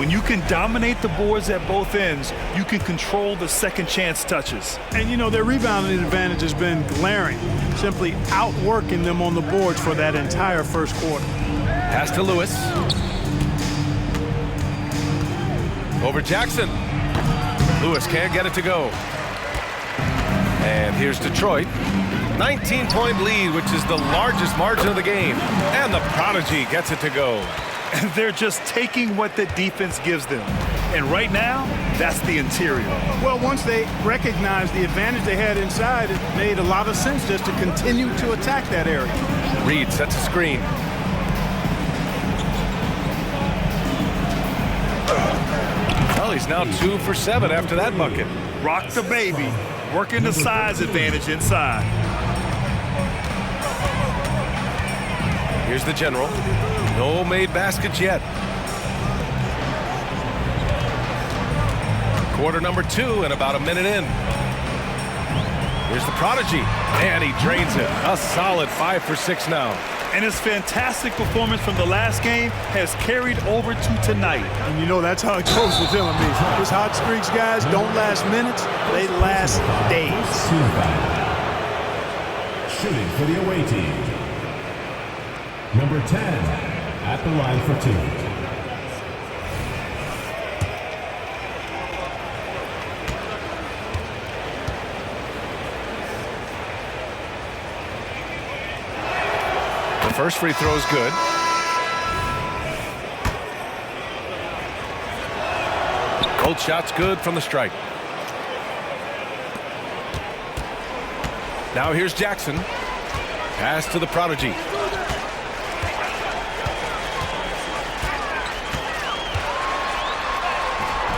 When you can dominate the boards at both ends, you can control the second chance touches. And, you know, their rebounding advantage has been glaring, simply outworking them on the boards for that entire first quarter. Pass to Lewis. Over Jackson. Lewis can't get it to go. And here's Detroit. 19-point lead, which is the largest margin of the game. And the Prodigy gets it to go. And they're just taking what the defense gives them. And right now, that's the interior. Well, once they recognized the advantage they had inside, it made a lot of sense just to continue to attack that area. Reed sets a screen. Well, he's now 2 for 7 after that bucket. Rock the baby, working the size advantage inside. Here's the general. No made baskets yet. Quarter number 2 and about a minute in. Here's the Prodigy, and he drains it. A solid 5 for 6 now. And his fantastic performance from the last game has carried over to tonight. And you know that's how it goes with him. I mean, his hot streaks, guys, don't last minutes. They last days. Shooting for the away team. Number 10 at the line for 2. First free throw is good. Cold shot's good from the strike. Now here's Jackson. Pass to the Prodigy.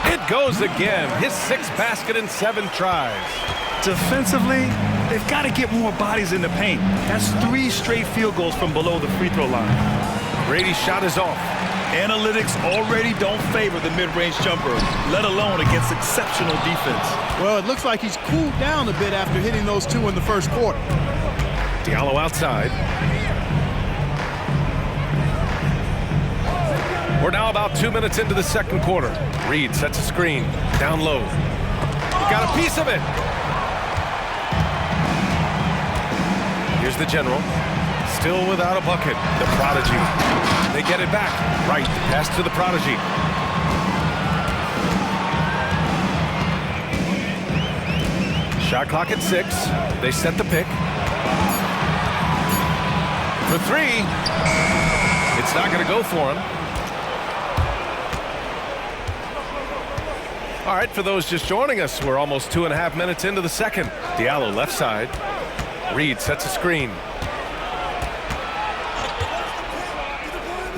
It goes again. His 6th basket in 7 tries. Defensively, they've got to get more bodies in the paint. That's 3 straight field goals from below the free throw line. Brady's shot is off. Analytics already don't favor the mid-range jumper, let alone against exceptional defense. Well, it looks like he's cooled down a bit after hitting those 2 in the first quarter. Diallo outside. We're now about 2 minutes into the second quarter. Reed sets a screen. Down low. Got a piece of it. Here's the general. Still without a bucket. The Prodigy. They get it back. Right. Pass to the Prodigy. Shot clock at 6. They set the pick. For 3. It's not going to go for him. All right, for those just joining us, we're almost 2.5 minutes into the second. Diallo left side. Reed sets a screen.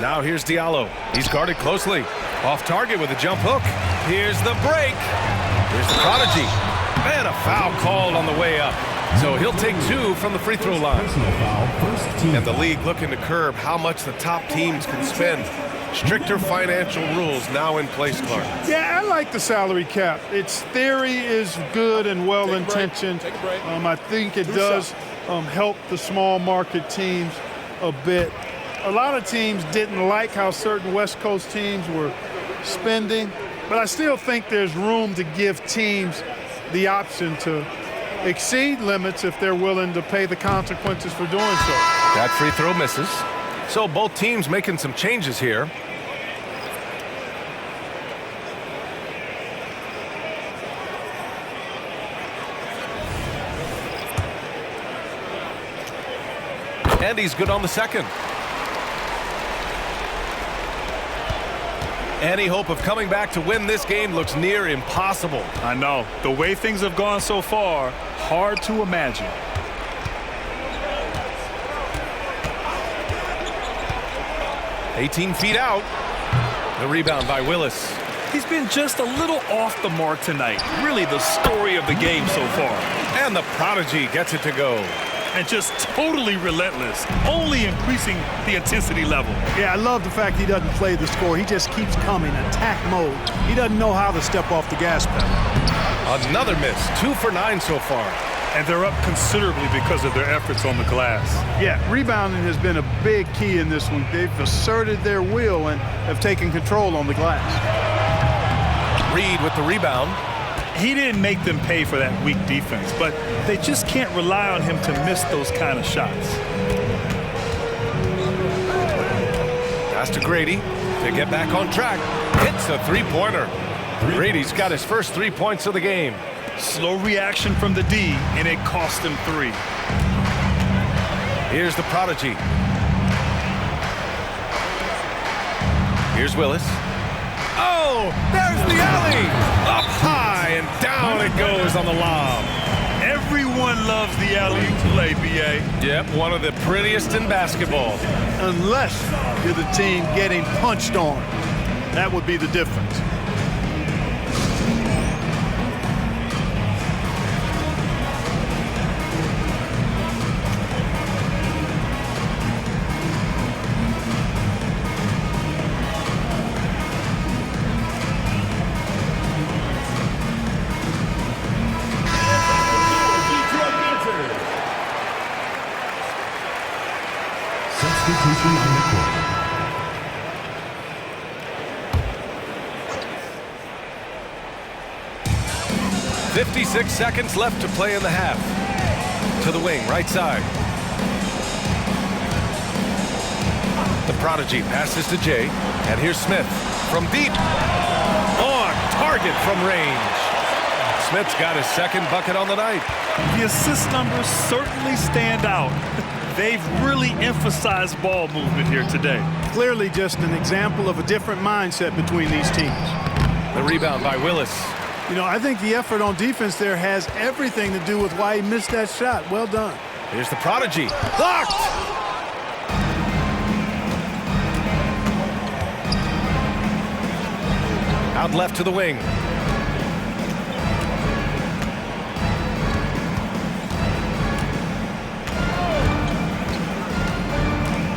Now here's Diallo. He's guarded closely. Off target with a jump hook. Here's the break. Here's the Prodigy. And a foul called on the way up. So he'll take 2 from the free throw line. And the league looking to curb how much the top teams can spend. Stricter financial rules now in place, Clark. Yeah, I like the salary cap. Its theory is good and well-intentioned. I think it does help the small market teams a bit. A lot of teams didn't like how certain West Coast teams were spending, but I still think there's room to give teams the option to exceed limits if they're willing to pay the consequences for doing so. That free throw misses. So both teams making some changes here. And he's good on the second. Any hope of coming back to win this game looks near impossible. I know. The way things have gone so far, hard to imagine. "18 feet out." The rebound by Willis. He's been just a little off the mark tonight. Really the story of the game so far. And the Prodigy gets it to go. And just totally relentless, only increasing the intensity level. Yeah, I love the fact he doesn't play the score. He just keeps coming, attack mode. He doesn't know how to step off the gas pedal. Another miss, 2 for 9 so far. And they're up considerably because of their efforts on the glass. Yeah, rebounding has been a big key in this one. They've asserted their will and have taken control on the glass. Reed with the rebound. He didn't make them pay for that weak defense, but they just can't rely on him to miss those kind of shots. Pass to Grady to get back on track. Hits a three-pointer. Grady's got his first 3 points of the game. Slow reaction from the D, and it cost him 3. Here's the prodigy. Here's Willis. Oh, there's the alley! Up high and down it goes on the lob. Everyone loves the alley-oop play, B.A. Yep, one of the prettiest in basketball. Unless you're the team getting punched on. That would be the difference. Substitution on the court. 56 seconds left to play in the half. To the wing, right side. The prodigy passes to Jay. And here's Smith from deep. On target from range. Smith's got his second bucket on the night. The assist numbers certainly stand out. They've really emphasized ball movement here today. Clearly just an example of a different mindset between these teams. The rebound by Willis. You know, I think the effort on defense there has everything to do with why he missed that shot. Well done. Here's the prodigy. Blocked! Out left to the wing.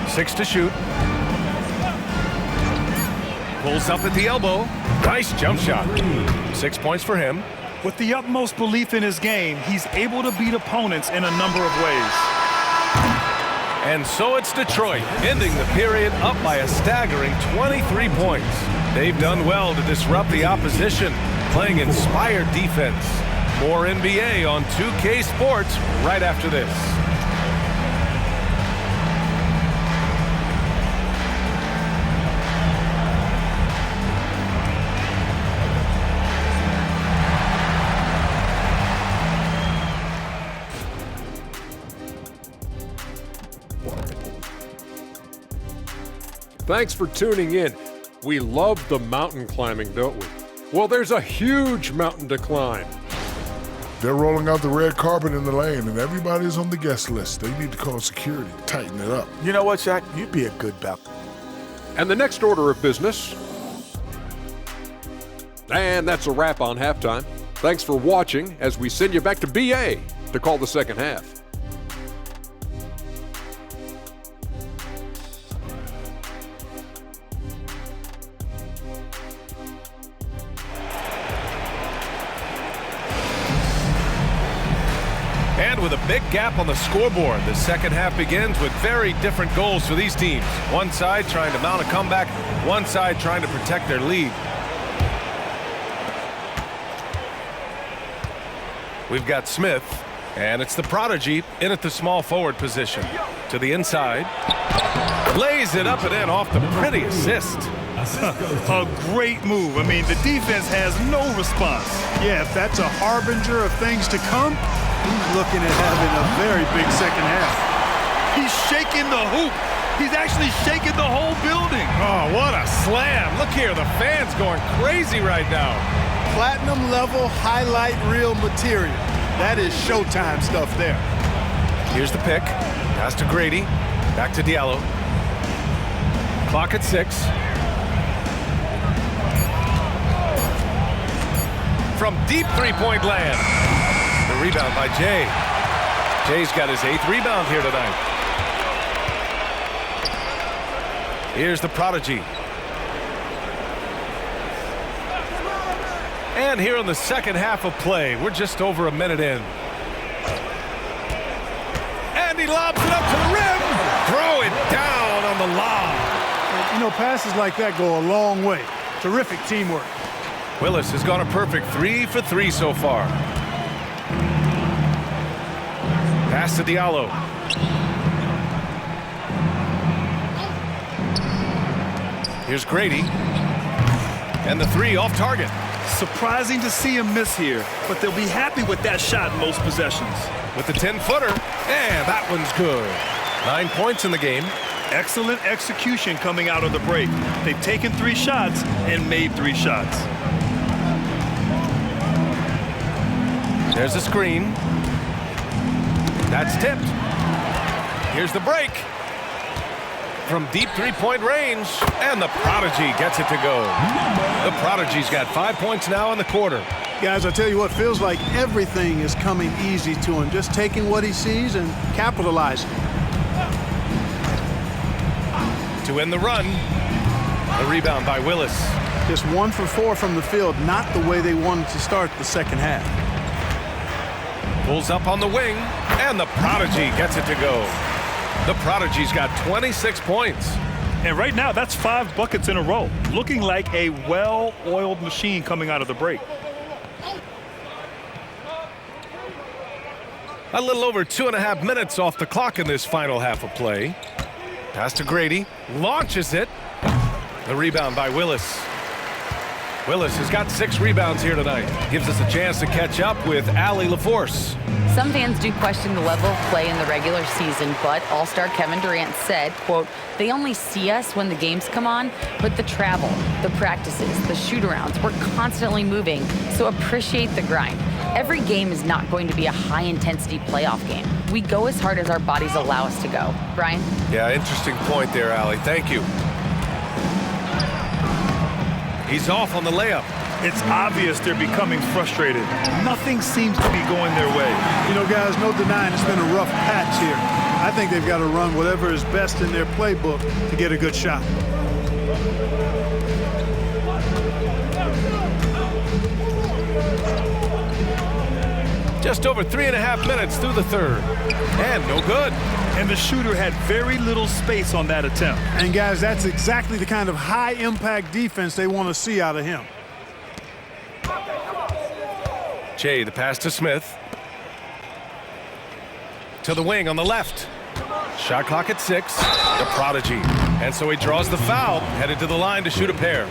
Six to shoot. Pulls up at the elbow. Nice jump shot. 6 points for him. With the utmost belief in his game, he's able to beat opponents in a number of ways. And so it's Detroit, ending the period up by a staggering 23 points. They've done well to disrupt the opposition, playing inspired defense. More NBA on 2K Sports right after this. Thanks for tuning in. We love the mountain climbing, don't we? Well, there's a huge mountain to climb. They're rolling out the red carpet in the lane, and everybody's on the guest list. They need to call security, tighten it up. You know what, Shaq? You'd be a good belt. And the next order of business. And that's a wrap on halftime. Thanks for watching as we send you back to BA to call the second half. And with a big gap on the scoreboard, the second half begins with very different goals for these teams. One side trying to mount a comeback, one side trying to protect their lead. We've got Smith, and it's the prodigy in at the small forward position. To the inside. Lays it up and in off the pretty assist. A great move. I mean, the defense has no response. Yeah, if that's a harbinger of things to come, he's looking at having a very big second half. He's shaking the hoop. He's actually shaking the whole building. Oh, what a slam. Look here, the fans going crazy right now. Platinum level highlight reel material. That is Showtime stuff there. Here's the pick. Pass to Grady. Back to Diallo. Clock at 6. From deep three-point land. The rebound by Jay. Jay's got his 8th rebound here tonight. Here's the prodigy. And here in the second half of play, we're just over a minute in. And he lobs it up to the rim. Throw it down on the lob. You know, passes like that go a long way. Terrific teamwork. Willis has gone a perfect 3 for 3 so far. Pass to Diallo. Here's Grady. And the 3 off target. Surprising to see him miss here, but they'll be happy with that shot in most possessions. With the 10-footer, and that one's good. 9 points in the game. Excellent execution coming out of the break. They've taken 3 shots and made 3 shots. There's a screen. That's tipped. Here's the break. From deep 3-point range, and the Prodigy gets it to go. The Prodigy's got 5 points now in the quarter. Guys, I tell you what, feels like everything is coming easy to him. Just taking what he sees and capitalizing. To end the run, the rebound by Willis. Just 1 for 4 from the field, not the way they wanted to start the second half. Pulls up on the wing, and the Prodigy gets it to go. The Prodigy's got 26 points. And right now, that's 5 buckets in a row. Looking like a well-oiled machine coming out of the break. A little over 2.5 minutes off the clock in this final half of play. Pass to Grady. Launches it. The rebound by Willis. Willis has got 6 rebounds here tonight. Gives us a chance to catch up with Allie LaForce. Some fans do question the level of play in the regular season, but All-Star Kevin Durant said, quote, "They only see us when the games come on, but the travel, the practices, the shoot-arounds, we're constantly moving, so appreciate the grind. Every game is not going to be a high-intensity playoff game. We go as hard as our bodies allow us to go." Brian? Yeah, interesting point there, Allie. Thank you. He's off on the layup. It's obvious they're becoming frustrated. Nothing seems to be going their way. You know, guys, no denying it's been a rough patch here. I think they've got to run whatever is best in their playbook to get a good shot. Just over 3.5 minutes through the third. And no good. And the shooter had very little space on that attempt. And, guys, that's exactly the kind of high-impact defense they want to see out of him. Jay, the pass to Smith. To the wing on the left. Shot clock at 6. The Prodigy. And so he draws the foul, headed to the line to shoot a pair.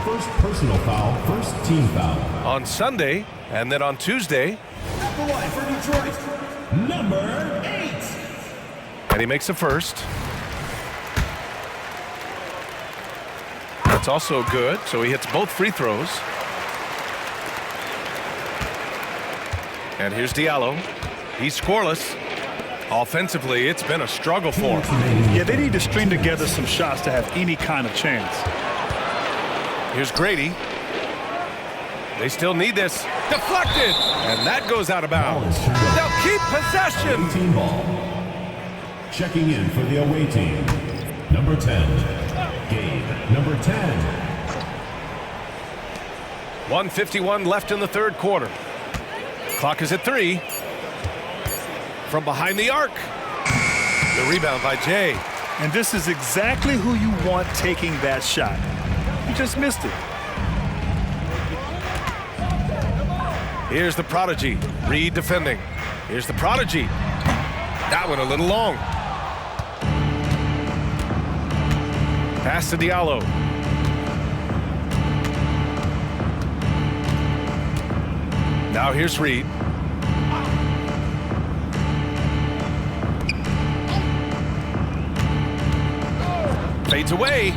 First personal foul, first team foul. On Sunday, and then on Tuesday. At the line for Detroit, number 8. And he makes a first. That's also good, so he hits both free throws. And here's Diallo. He's scoreless. Offensively, it's been a struggle for him. Yeah, they need to string together some shots to have any kind of chance. Here's Grady. They still need this. Deflected! And that goes out of bounds. They'll keep possession. Team ball. Checking in for the away team. Number 10. Gabe. Number 10. 1:51 left in the third quarter. Clock is at 3. From behind the arc. The rebound by Jay. And this is exactly who you want taking that shot. He just missed it. Here's the Prodigy. Reed defending. Here's the Prodigy. That one a little long. Pass to Diallo. Now here's Reed. Fades away.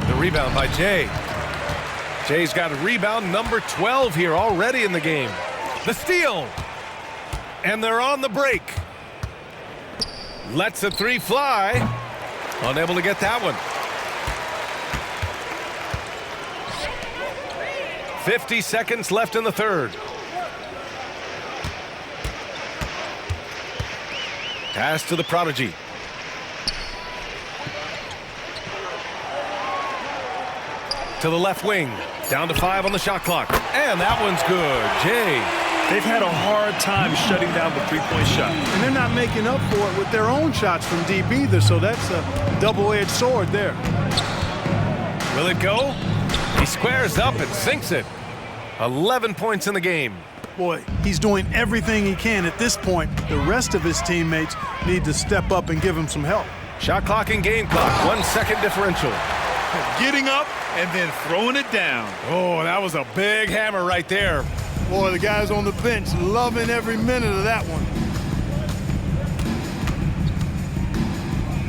The rebound by Jay. Jay's got a rebound number 12 here already in the game. The steal. And they're on the break. Lets a 3 fly. Unable to get that one. 50 seconds left in the third. Pass to the Prodigy. To the left wing. Down to 5 on the shot clock. And that one's good. Jay. They've had a hard time shutting down the three-point shot. And they're not making up for it with their own shots from deep either, so that's a double-edged sword there. Will it go? He squares up and sinks it. 11 points in the game. Boy, he's doing everything he can at this point. The rest of his teammates need to step up and give him some help. Shot clock and game clock, 1 second differential. Getting up and then throwing it down. Oh, that was a big hammer right there. Boy, the guys on the bench loving every minute of that one.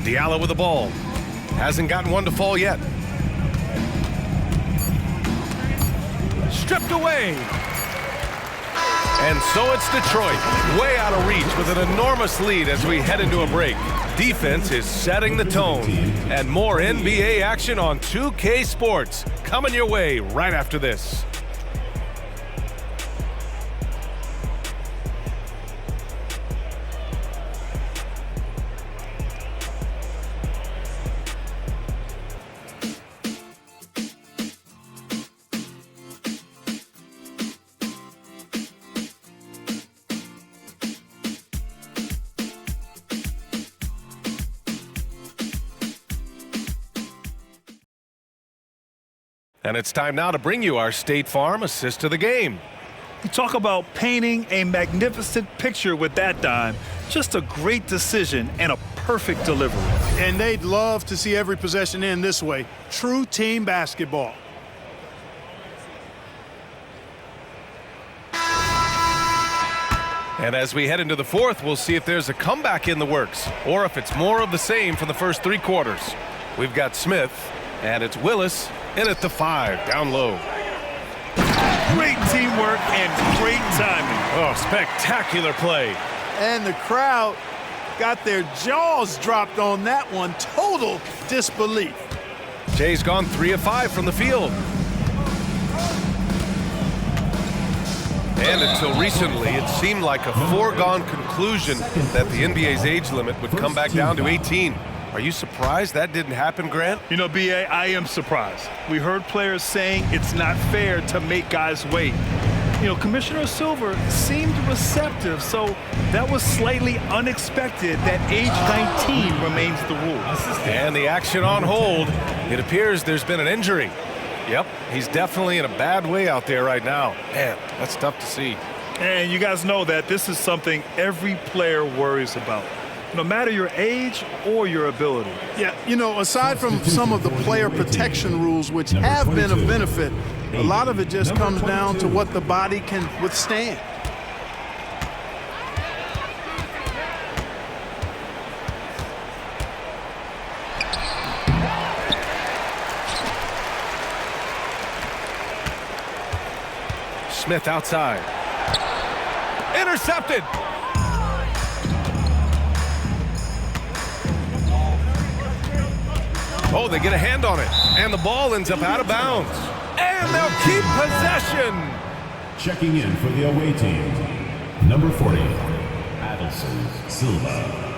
Diallo with the ball. Hasn't gotten one to fall yet. Stripped away. And so it's Detroit, way out of reach with an enormous lead as we head into a break. Defense is setting the tone. And more NBA action on 2K Sports coming your way right after this. And it's time now to bring you our State Farm assist to the game. You talk about painting a magnificent picture with that dime. Just a great decision and a perfect delivery. And they'd love to see every possession end this way. True team basketball. And as we head into the fourth, we'll see if there's a comeback in the works or if it's more of the same from the first 3 quarters. We've got Smith, and it's Willis in at the 5, down low. Great teamwork and great timing. Oh, spectacular play. And the crowd got their jaws dropped on that one. Total disbelief. Jay's gone 3 of 5 from the field. And until recently, it seemed like a foregone conclusion that the NBA's age limit would come back down to 18. Are you surprised that didn't happen, Grant? You know, B.A., I am surprised. We heard players saying it's not fair to make guys wait. You know, Commissioner Silver seemed receptive, so that was slightly unexpected that age 19 remains the rule. And the action on hold. It appears there's been an injury. Yep, he's definitely in a bad way out there right now. Man, that's tough to see. And you guys know that this is something every player worries about, no matter your age or your ability. Yeah, you know, aside from some of the player protection rules, which have been of benefit, a lot of it just comes down to what the body can withstand. Smith outside. Intercepted. Oh, they get a hand on it. And the ball ends up out of bounds. And they'll keep possession. Checking in for the away team, number 40, Adelson Silva.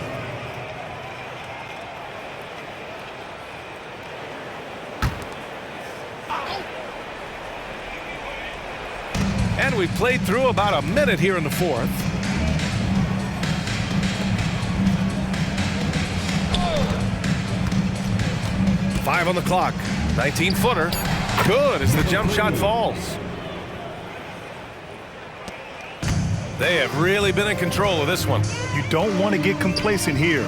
And we've played through about a minute here in the fourth. Five on the clock. 19-footer. Good as the jump shot falls. They have really been in control of this one. You don't want to get complacent here.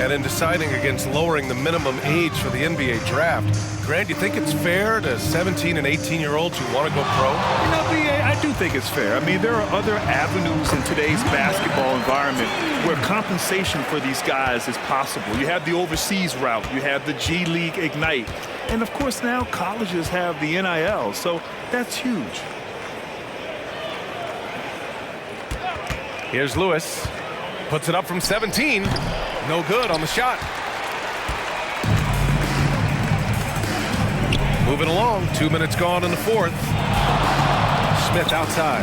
And in deciding against lowering the minimum age for the NBA draft, Grant, you think it's fair to 17 and 18-year-olds who want to go pro? You know, B.A., I do think it's fair. I mean, there are other avenues in today's basketball environment where compensation for these guys is possible. You have the overseas route. You have the G League Ignite. And, of course, now colleges have the NIL, so that's huge. Here's Lewis. Puts it up from 17. No good on the shot. Moving along. 2 minutes gone in the fourth. Smith outside.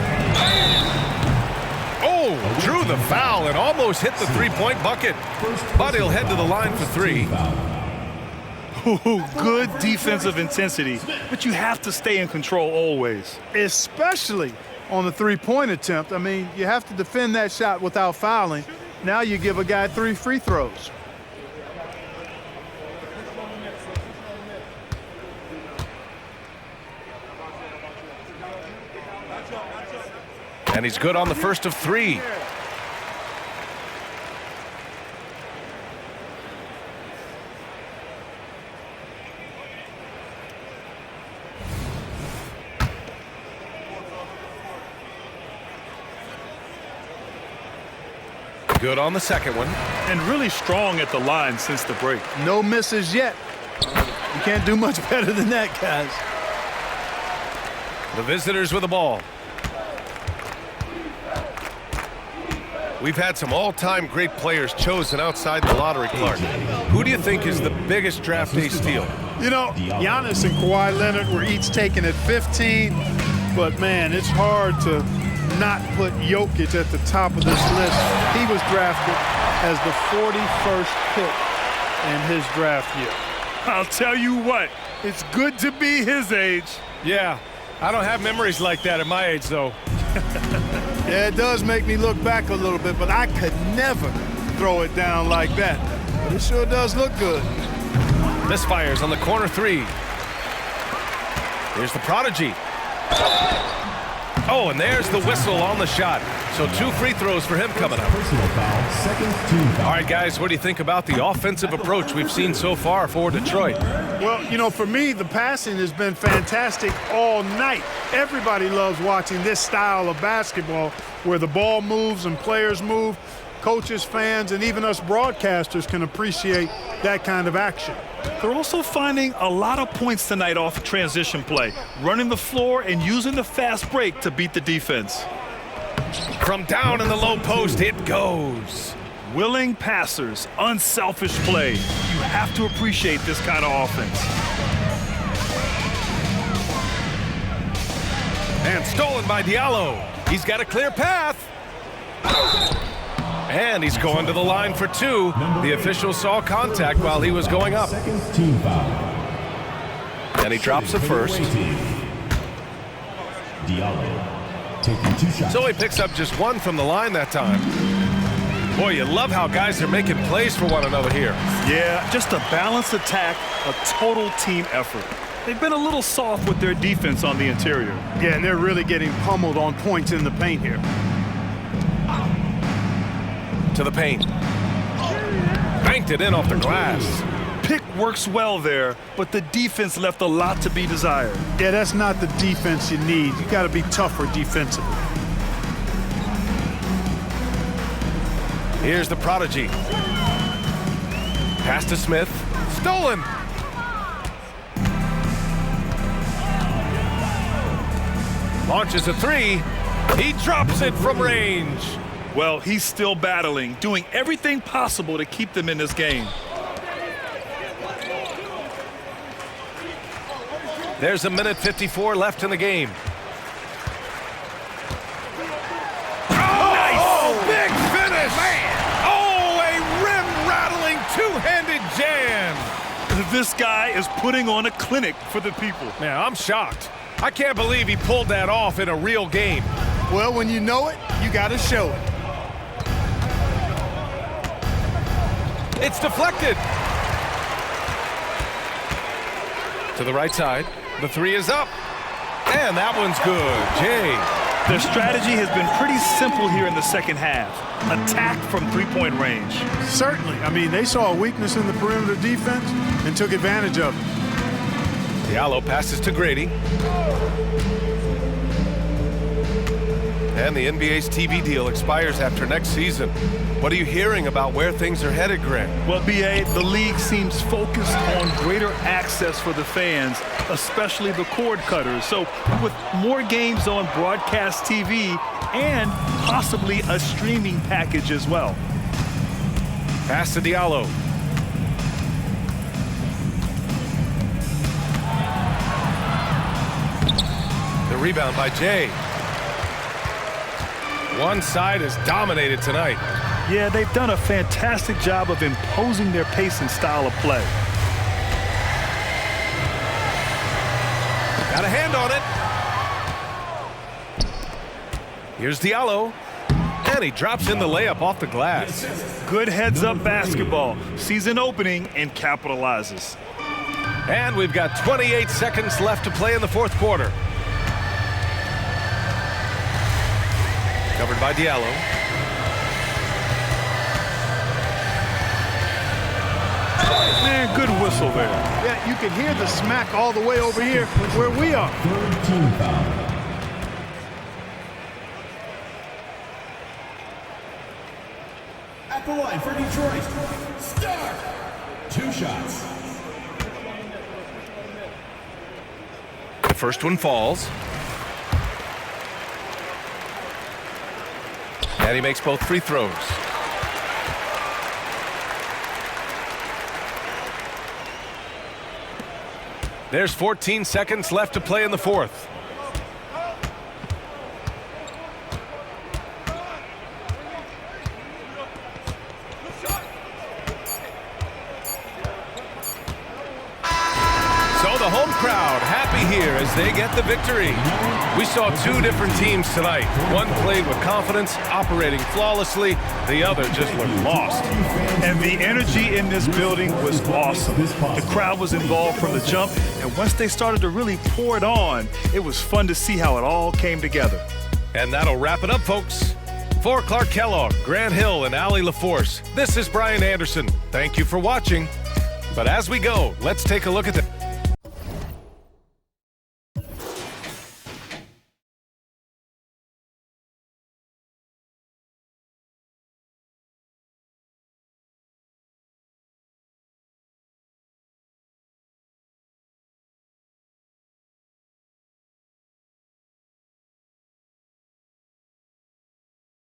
Oh, drew the foul and almost hit the three-point bucket. But he'll head to the line for 3. Ooh, good defensive intensity, but you have to stay in control always. Especially on the three-point attempt. I mean, you have to defend that shot without fouling. Now you give a guy 3 free throws. And he's good on the first of 3. Good on the second one. And really strong at the line since the break. No misses yet. You can't do much better than that, guys. The visitors with the ball. We've had some all-time great players chosen outside the lottery, Clark. Who do you think is the biggest draft day steal? You know, Giannis and Kawhi Leonard were each taken at 15, but man, it's hard to not put Jokic at the top of this list. He was drafted as the 41st pick in his draft year. I'll tell you what, it's good to be his age. Yeah, I don't have memories like that at my age, though. Yeah, it does make me look back a little bit, but I could never throw it down like that. But it sure does look good. Misfires on the corner 3. Here's the prodigy. Oh, and there's the whistle on the shot. So 2 free throws for him coming up. Personal foul, second team foul. All right, guys, what do you think about the offensive approach we've seen so far for Detroit? Well, you know, for me, the passing has been fantastic all night. Everybody loves watching this style of basketball where the ball moves and players move. Coaches, fans, and even us broadcasters can appreciate that kind of action. They're also finding a lot of points tonight off transition play, running the floor and using the fast break to beat the defense. From down in the low post, it goes. Willing passers, unselfish play. You have to appreciate this kind of offense. And stolen by Diallo. He's got a clear path. And he's going to the line for 2. The official saw contact while he was going up. Second team foul. And he drops the first. Diallo taking 2 shots. So he picks up just 1 from the line that time. Boy, you love how guys are making plays for one another here. Yeah, just a balanced attack, a total team effort. They've been a little soft with their defense on the interior. Yeah, and they're really getting pummeled on points in the paint here. To the paint. Banked it in off the glass. Pick works well there, but the defense left a lot to be desired. Yeah, that's not the defense you need. You got to be tougher defensively. Here's the prodigy. Pass to Smith. Stolen. Launches a 3. He drops it from range. Well, he's still battling, doing everything possible to keep them in this game. There's 1:54 left in the game. Oh, big finish! Man. Oh, a rim-rattling two-handed jam. This guy is putting on a clinic for the people. Man, I'm shocked. I can't believe he pulled that off in a real game. Well, when you know it, you got to show it. It's deflected. To the right side. The 3 is up. And that one's good. Jay. Their strategy has been pretty simple here in the second half. Attack from three-point range. Certainly. I mean, they saw a weakness in the perimeter defense and took advantage of it. Diallo passes to Grady. And the NBA's TV deal expires after next season. What are you hearing about where things are headed, Grant? Well, B.A., the league seems focused on greater access for the fans, especially the cord cutters. So with more games on broadcast TV and possibly a streaming package as well. Pass to Diallo. The rebound by Jay. One side is dominated tonight. Yeah, they've done a fantastic job of imposing their pace and style of play. Got a hand on it. Here's Diallo. And he drops in the layup off the glass. Good heads-up basketball. Season opening and capitalizes. And we've got 28 seconds left to play in the fourth quarter. Covered by Diallo. Man, good whistle there. Yeah, you can hear the smack all the way over here where we are. Third team foul. At the line for Detroit, Stark. 2 shots. The first one falls. And he makes both free throws. There's 14 seconds left to play in the fourth. So the home crowd happy here as they get the victory. We saw 2 different teams tonight. One played with confidence, operating flawlessly. The other just looked lost. And the energy in this building was awesome. The crowd was involved from the jump, and once they started to really pour it on, it was fun to see how it all came together. And that'll wrap it up, folks. For Clark Kellogg, Grant Hill, and Allie LaForce, this is Brian Anderson. Thank you for watching. But as we go, let's take a look at the